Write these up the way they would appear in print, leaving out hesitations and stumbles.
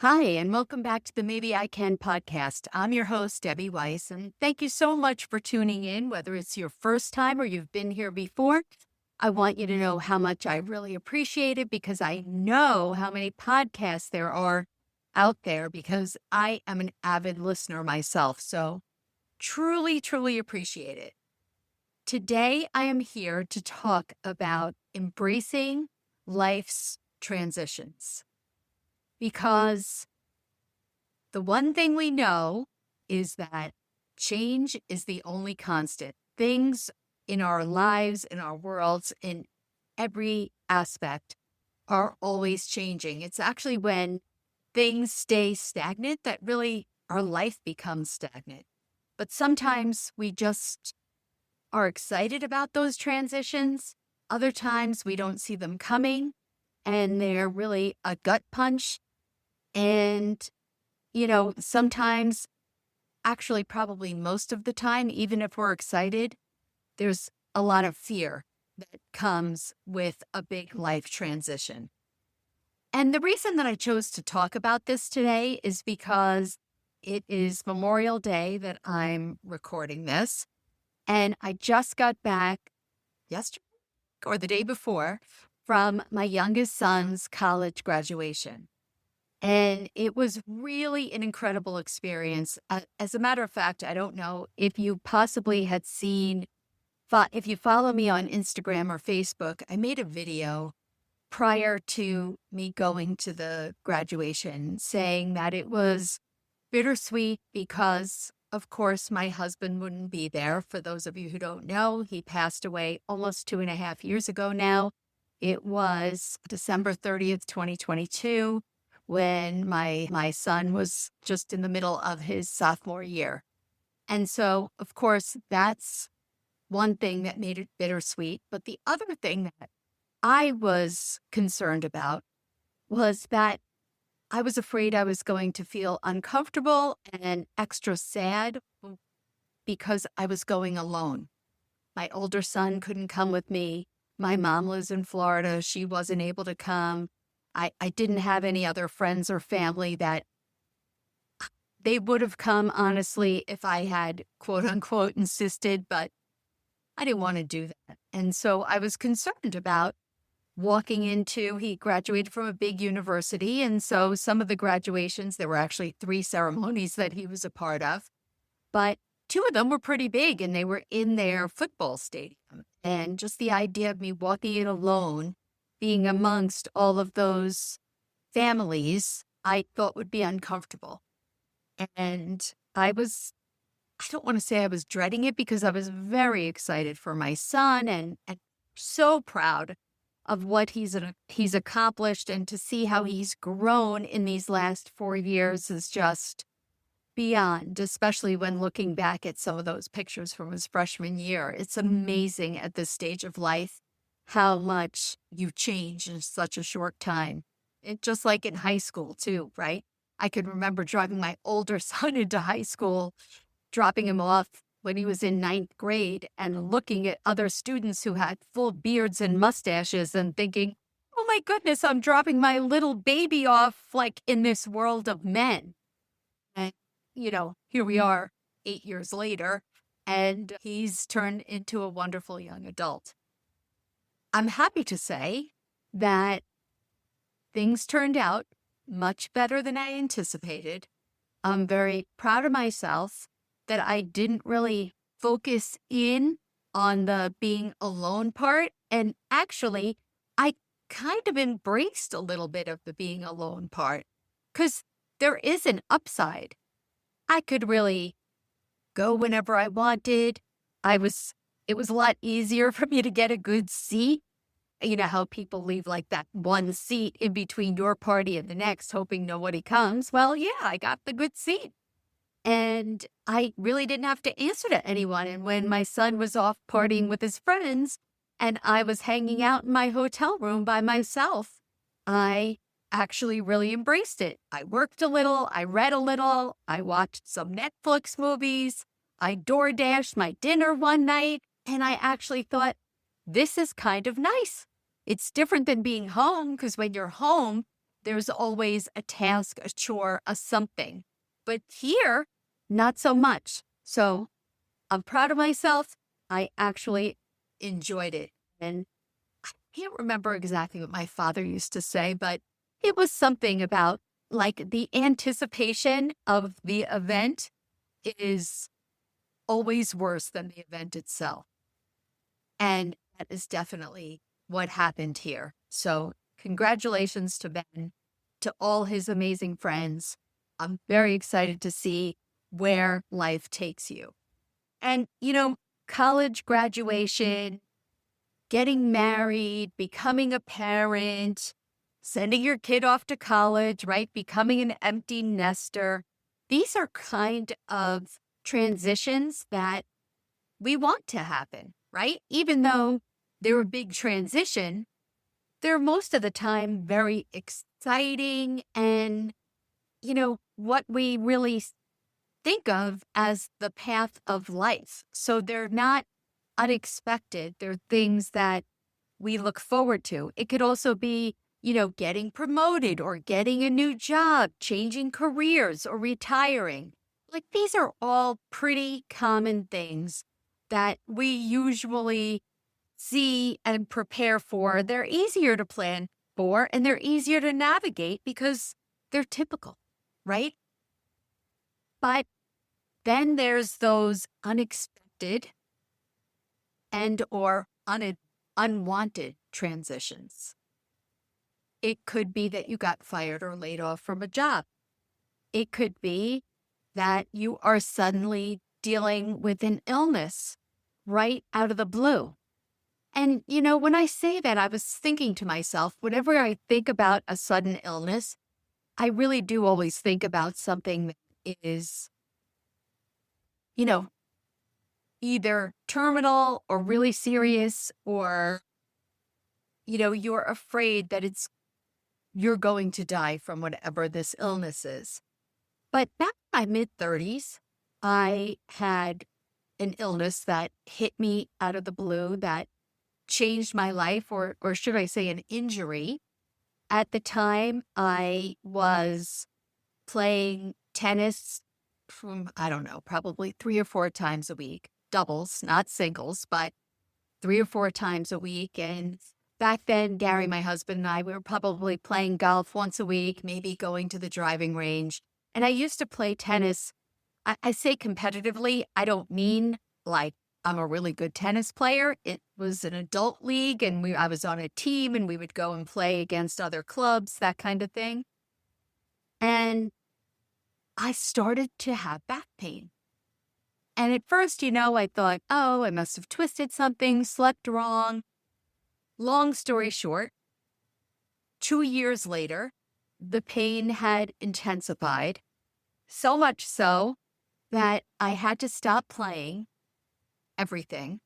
Hi, and welcome back to the Maybe I Can podcast. I'm your host, Debbie Weiss, and thank you so much for tuning in. Whether it's your first time or you've been here before, I want you to know how much I really appreciate it because I know how many podcasts there are out there because I am an avid listener myself. So truly, truly appreciate it. Today, I am here to talk about embracing life's transitions because the one thing we know is that change is the only constant. Things in our lives, in our worlds, in every aspect are always changing. It's actually when things stay stagnant that really our life becomes stagnant. But sometimes we just are excited about those transitions. Other times we don't see them coming and they're really a gut punch. And sometimes, actually, probably most of the time, even if we're excited, there's a lot of fear that comes with a big life transition. And the reason that I chose to talk about this today is because it is Memorial Day that I'm recording this. And I just got back yesterday or the day before from my youngest son's college graduation. And it was really an incredible experience. As a matter of fact, I don't know if you possibly had seen, if you follow me on Instagram or Facebook, I made a video prior to me going to the graduation saying that it was bittersweet because, of course, my husband wouldn't be there. For those of you who don't know, he passed away almost 2.5 years ago now. It was December 30th, 2022. When my son was just in the middle of his sophomore year. And so, of course, that's one thing that made it bittersweet. But the other thing that I was concerned about was that I was afraid I was going to feel uncomfortable and extra sad because I was going alone. My older son couldn't come with me. My mom lives in Florida. She wasn't able to come. I didn't have any other friends or family that they would have come, honestly, if I had, quote unquote, insisted, but I didn't want to do that. And so I was concerned about he graduated from a big university. And so some of the graduations, there were actually 3 ceremonies that he was a part of, but 2 of them were pretty big and they were in their football stadium. And just the idea of me walking in alone, being amongst all of those families, I thought would be uncomfortable. And I don't want to say I was dreading it because I was very excited for my son and so proud of what he's accomplished, and to see how he's grown in these last 4 years is just beyond, especially when looking back at some of those pictures from his freshman year. It's amazing at this stage of life how much you change in such a short time. It just like in high school too, right? I can remember driving my older son into high school, dropping him off when he was in 9th grade and looking at other students who had full beards and mustaches and thinking, oh my goodness, I'm dropping my little baby off like in this world of men. And, here we are 8 years later, and he's turned into a wonderful young adult. I'm happy to say that things turned out much better than I anticipated. I'm very proud of myself that I didn't really focus in on the being alone part. And actually, I kind of embraced a little bit of the being alone part because there is an upside. I could really go whenever I wanted. It was a lot easier for me to get a good seat. You know how people leave like that one seat in between your party and the next, hoping nobody comes. Well, yeah, I got the good seat. And I really didn't have to answer to anyone. And when my son was off partying with his friends and I was hanging out in my hotel room by myself, I actually really embraced it. I worked a little, I read a little, I watched some Netflix movies, I DoorDashed my dinner one night, and I actually thought, this is kind of nice. It's different than being home because when you're home, There's always a task, a chore, a something. But here, not so much. So I'm proud of myself. I actually enjoyed it. And I can't remember exactly what my father used to say, but it was something about like the anticipation of the event is always worse than the event itself. And that is definitely what happened here. So congratulations to Ben, to all his amazing friends. I'm very excited to see where life takes you. And, college graduation, getting married, becoming a parent, sending your kid off to college, right? Becoming an empty nester. These are kind of transitions that we want to happen, right? Even though they're a big transition, they're most of the time very exciting and, what we really think of as the path of life. So they're not unexpected. They're things that we look forward to. It could also be, getting promoted or getting a new job, changing careers or retiring. Like these are all pretty common things that we usually see and prepare for. They're easier to plan for and they're easier to navigate because they're typical, right? But then there's those unexpected and or unwanted transitions. It could be that you got fired or laid off from a job. It could be that you are suddenly dealing with an illness right out of the blue. And, when I say that, I was thinking to myself, whenever I think about a sudden illness, I really do always think about something that is, either terminal or really serious, or, you're afraid that you're going to die from whatever this illness is. But back in my mid-30s, I had an illness that hit me out of the blue that changed my life, or should I say an injury. At the time, I was playing tennis from, I don't know, probably 3 or 4 times a week, doubles, not singles, but 3 or 4 times a week. And back then, Gary, my husband, and I, we were probably playing golf once a week, maybe going to the driving range. And I used to play tennis. I say competitively. I don't mean like I'm a really good tennis player. It was an adult league and I was on a team and we would go and play against other clubs, that kind of thing. And I started to have back pain. And at first, I thought, oh, I must have twisted something, slept wrong. Long story short, 2 years later, the pain had intensified, so much so that I had to stop playing everything.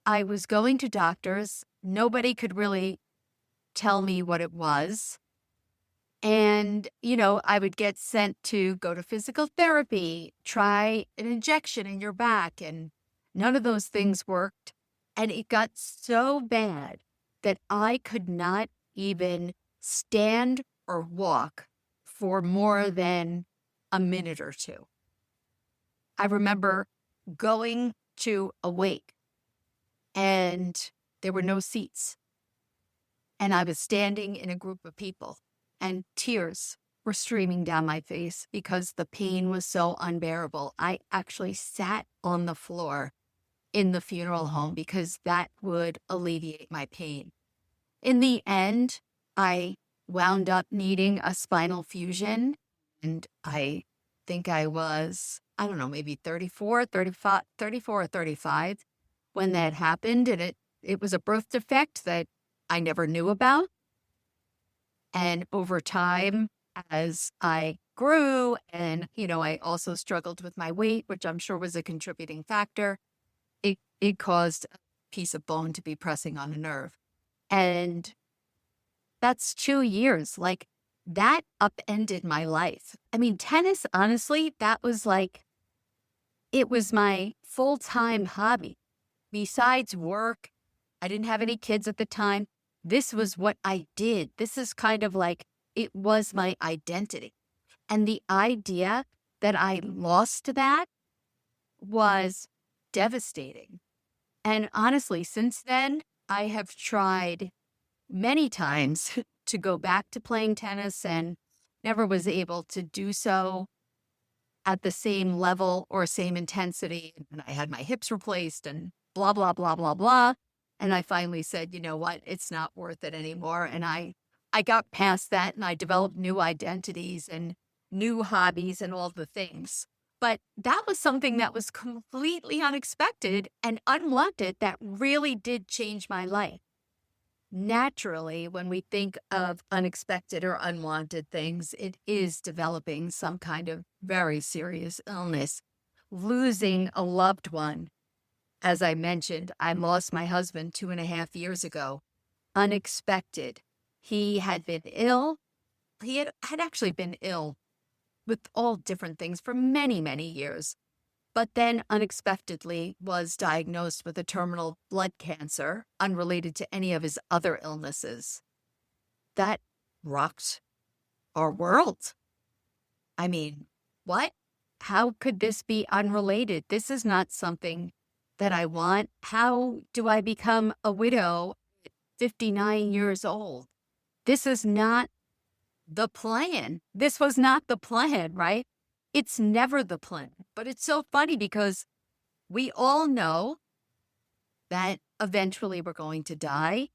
I was going to doctors. Nobody could really tell me what it was. And, I would get sent to go to physical therapy, try an injection in your back, and none of those things worked. And it got so bad that I could not even stand or walk for more than a minute or two. I remember going to a wake and there were no seats. And I was standing in a group of people and tears were streaming down my face because the pain was so unbearable. I actually sat on the floor in the funeral home because that would alleviate my pain. In the end, I wound up needing a spinal fusion, and I think I was, I don't know, maybe 34 or 35 when that happened, and it was a birth defect that I never knew about. And over time, as I grew and, I also struggled with my weight, which I'm sure was a contributing factor, it caused a piece of bone to be pressing on a nerve. And that's 2 years. Like, that upended my life. I mean, tennis, honestly, that was it was my full-time hobby. Besides work, I didn't have any kids at the time. This was what I did. This is kind of like It was my identity. And the idea that I lost that was devastating. And honestly, since then, I have tried many times to go back to playing tennis and never was able to do so at the same level or same intensity. And I had my hips replaced and blah, blah, blah, blah, blah. And I finally said, you know what? It's not worth it anymore. And I got past that and I developed new identities and new hobbies and all the things. But that was something that was completely unexpected and unwanted that really did change my life. Naturally, when we think of unexpected or unwanted things, it is developing some kind of very serious illness. Losing a loved one. As I mentioned, I lost my husband 2.5 years ago. Unexpected. He had been ill. He had actually been ill with all different things for many, many years, but then unexpectedly was diagnosed with a terminal blood cancer unrelated to any of his other illnesses. That rocked our world. I mean, what? How could this be unrelated? This is not something that I want. How do I become a widow at 59 years old? This is not the plan. This was not the plan, right? It's never the plan. But it's so funny because we all know that eventually we're going to die.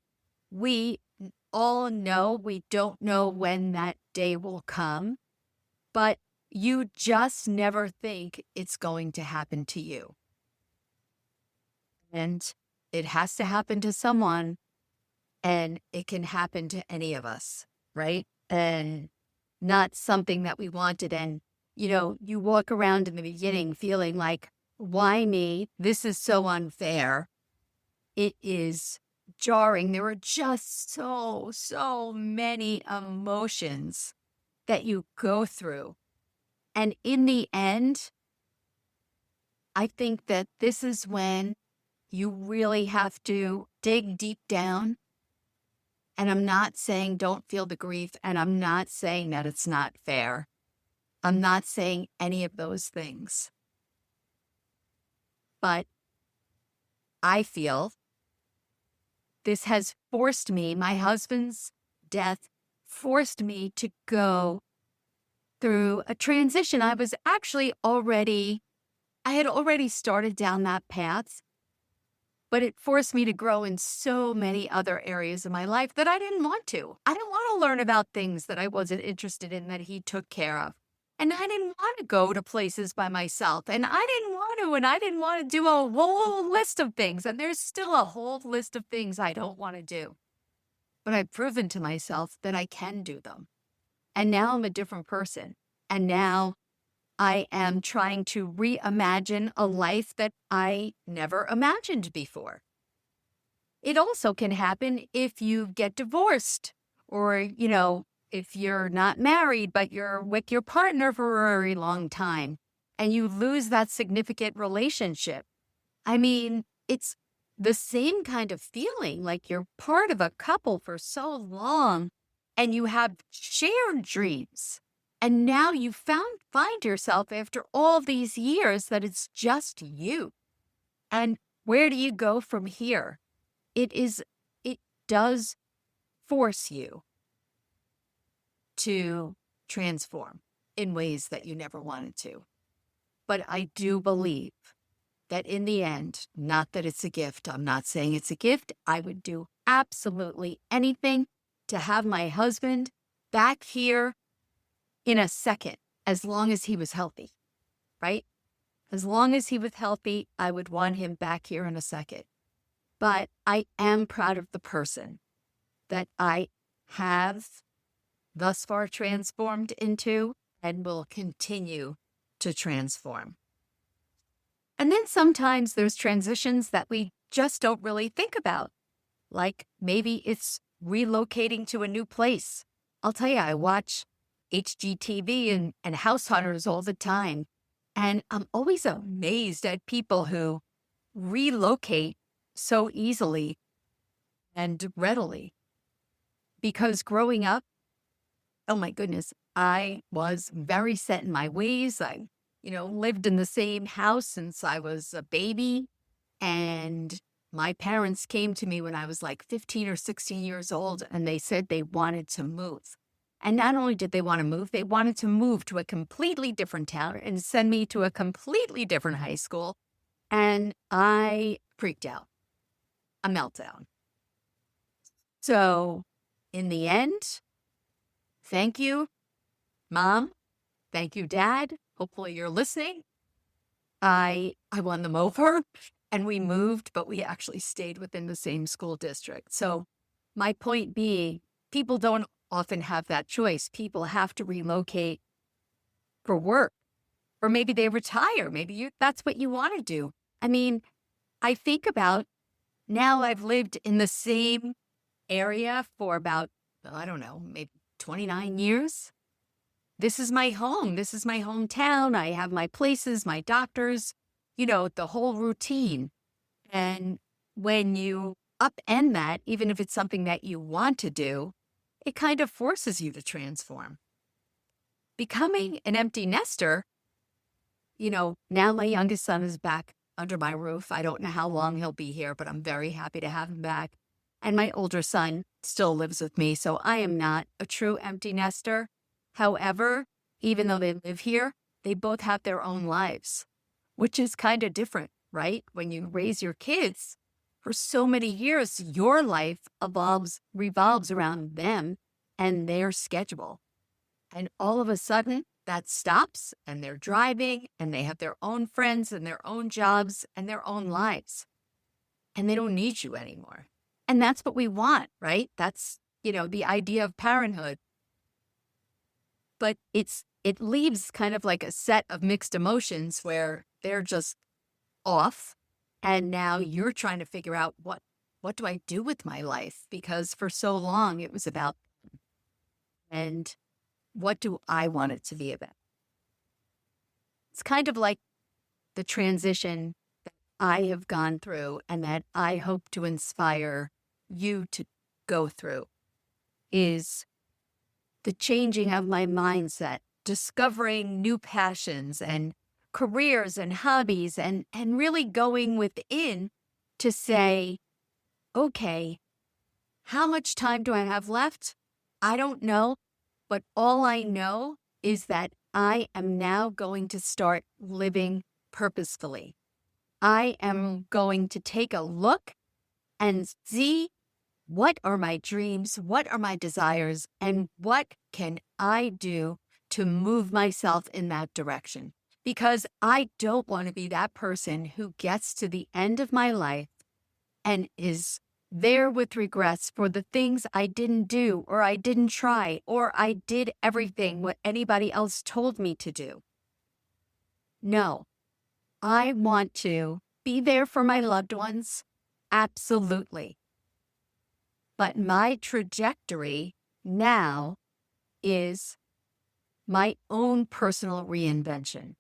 We all know we don't know when that day will come, but you just never think it's going to happen to you. And it has to happen to someone, and it can happen to any of us, right? And not something that we wanted. And, you walk around in the beginning feeling like, why me? This is so unfair. It is jarring. There are just so many emotions that you go through. And in the end, I think that this is when you really have to dig deep down. And I'm not saying don't feel the grief, and I'm not saying that it's not fair. I'm not saying any of those things. But I feel this has forced me, my husband's death forced me to go through a transition. I had already started down that path, but it forced me to grow in so many other areas of my life that I didn't want to. I didn't want to learn about things that I wasn't interested in that he took care of. And I didn't want to go to places by myself. And I didn't want to do a whole list of things. And there's still a whole list of things I don't want to do. But I've proven to myself that I can do them. And now I'm a different person. And now I am trying to reimagine a life that I never imagined before. It also can happen if you get divorced or, if you're not married, but you're with your partner for a very long time and you lose that significant relationship. I mean, it's the same kind of feeling, like you're part of a couple for so long and you have shared dreams. And now you find yourself after all these years that it's just you. And where do you go from here? It does force you to transform in ways that you never wanted to. But I do believe that in the end, not that it's a gift, I'm not saying it's a gift, I would do absolutely anything to have my husband back here in a second, as long as he was healthy, right? As long as he was healthy, I would want him back here in a second. But I am proud of the person that I have thus far transformed into and will continue to transform. And then sometimes there's transitions that we just don't really think about. Like maybe it's relocating to a new place. I'll tell you, I watch HGTV and House Hunters all the time. And I'm always amazed at people who relocate so easily and readily. Because growing up, Oh my goodness. I was very set in my ways. I, lived in the same house since I was a baby. And my parents came to me when I was like 15 or 16 years old and they said they wanted to move. And not only did they want to move, they wanted to move to a completely different town and send me to a completely different high school. And I freaked out, a meltdown. So in the end, thank you, Mom. Thank you, Dad. Hopefully you're listening. I won them over and we moved, but we actually stayed within the same school district. So my point being, people don't often have that choice. People have to relocate for work, or maybe they retire. Maybe that's what you want to do. I mean, I think about now I've lived in the same area for about, I don't know, maybe 29 years. This is my home. This is my hometown. I have my places, my doctors, the whole routine. And when you upend that, even if it's something that you want to do, it kind of forces you to transform. Becoming an empty nester, now my youngest son is back under my roof. I don't know how long he'll be here, but I'm very happy to have him back. And my older son still lives with me, so I am not a true empty nester. However, even though they live here, they both have their own lives, which is kind of different, right? When you raise your kids for so many years, your life revolves around them and their schedule. And all of a sudden, that stops and they're driving and they have their own friends and their own jobs and their own lives. And they don't need you anymore. And that's what we want, right? That's, the idea of parenthood. But it leaves kind of like a set of mixed emotions where they're just off. And now you're trying to figure out what do I do with my life? Because for so long it was about, and what do I want it to be about? It's kind of like the transition that I have gone through and that I hope to inspire you to go through is the changing of my mindset, discovering new passions and careers and hobbies and really going within to say, okay, how much time do I have left? I don't know, but all I know is that I am now going to start living purposefully. I am going to take a look and see what are my dreams, what are my desires, and what can I do to move myself in that direction? Because I don't want to be that person who gets to the end of my life and is there with regrets for the things I didn't do, or I didn't try, or I did everything what anybody else told me to do. No, I want to be there for my loved ones. Absolutely. But my trajectory now is my own personal reinvention.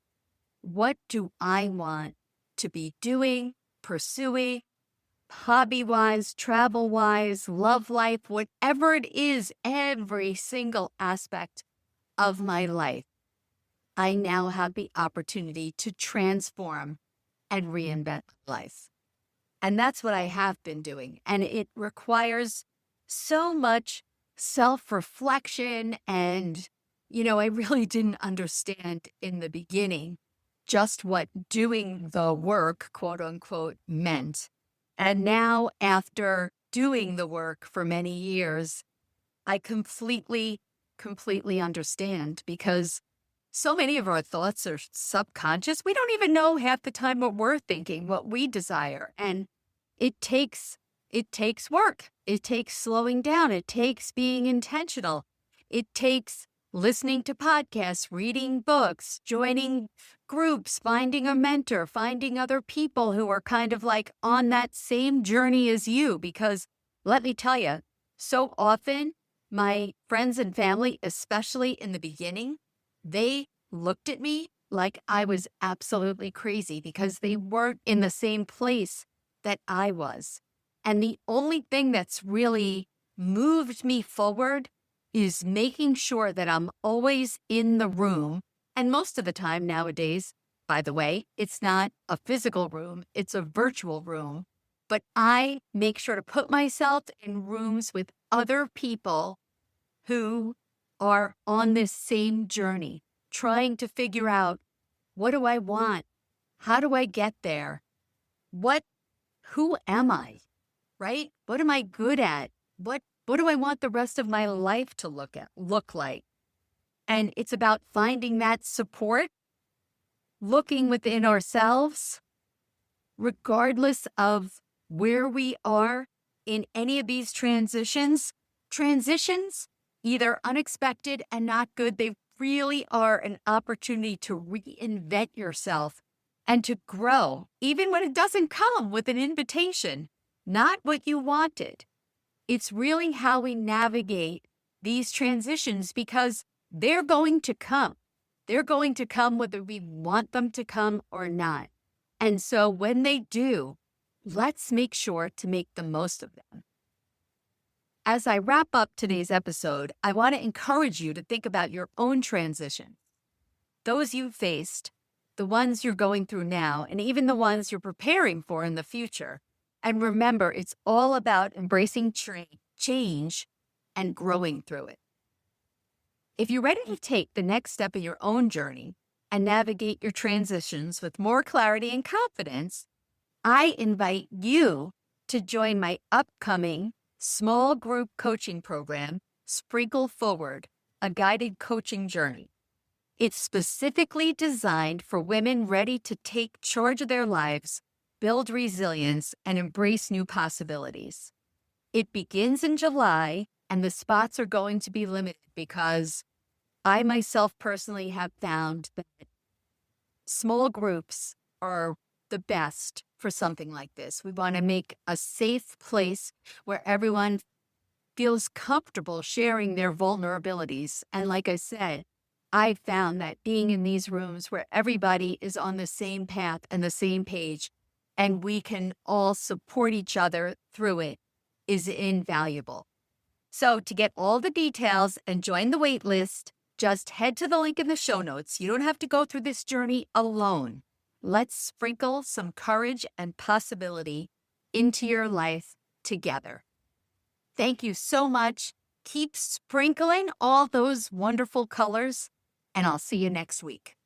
What do I want to be doing, pursuing, hobby-wise, travel-wise, love life, whatever it is, every single aspect of my life, I now have the opportunity to transform and reinvent life. And that's what I have been doing. And it requires so much self-reflection. And, I really didn't understand in the beginning just what doing the work, quote unquote, meant. And now, after doing the work for many years, I completely understand, because so many of our thoughts are subconscious. We don't even know half the time what we're thinking, what we desire. And it takes work. It takes slowing down. It takes being intentional. It takes listening to podcasts, reading books, joining groups, finding a mentor, finding other people who are kind of like on that same journey as you. Because let me tell you, so often my friends and family, especially in the beginning, they looked at me like I was absolutely crazy because they weren't in the same place that I was. And the only thing that's really moved me forward is making sure that I'm always in the room. And most of the time nowadays, by the way, it's not a physical room, it's a virtual room. But I make sure to put myself in rooms with other people who are on this same journey, trying to figure out, what do I want? How do I get there? Who am I? Right? What am I good at? What do I want the rest of my life to look like? And it's about finding that support, looking within ourselves, regardless of where we are in any of these transitions. Transitions, either unexpected and not good, they really are an opportunity to reinvent yourself and to grow, even when it doesn't come with an invitation, not what you wanted. It's really how we navigate these transitions, because they're going to come. They're going to come whether we want them to come or not. And so when they do, let's make sure to make the most of them. As I wrap up today's episode, I want to encourage you to think about your own transition. Those you've faced, the ones you're going through now, and even the ones you're preparing for in the future. And remember, it's all about embracing change and growing through it. If you're ready to take the next step in your own journey and navigate your transitions with more clarity and confidence, I invite you to join my upcoming small group coaching program, Sprinkle Forward, a guided coaching journey. It's specifically designed for women ready to take charge of their lives, build resilience, and embrace new possibilities. It begins in July, and the spots are going to be limited because I myself personally have found that small groups are the best for something like this. We want to make a safe place where everyone feels comfortable sharing their vulnerabilities. And like I said, I found that being in these rooms where everybody is on the same path and the same page, and we can all support each other through it, is invaluable. So to get all the details and join the wait list, just head to the link in the show notes. You don't have to go through this journey alone. Let's sprinkle some courage and possibility into your life together. Thank you so much. Keep sprinkling all those wonderful colors, and I'll see you next week.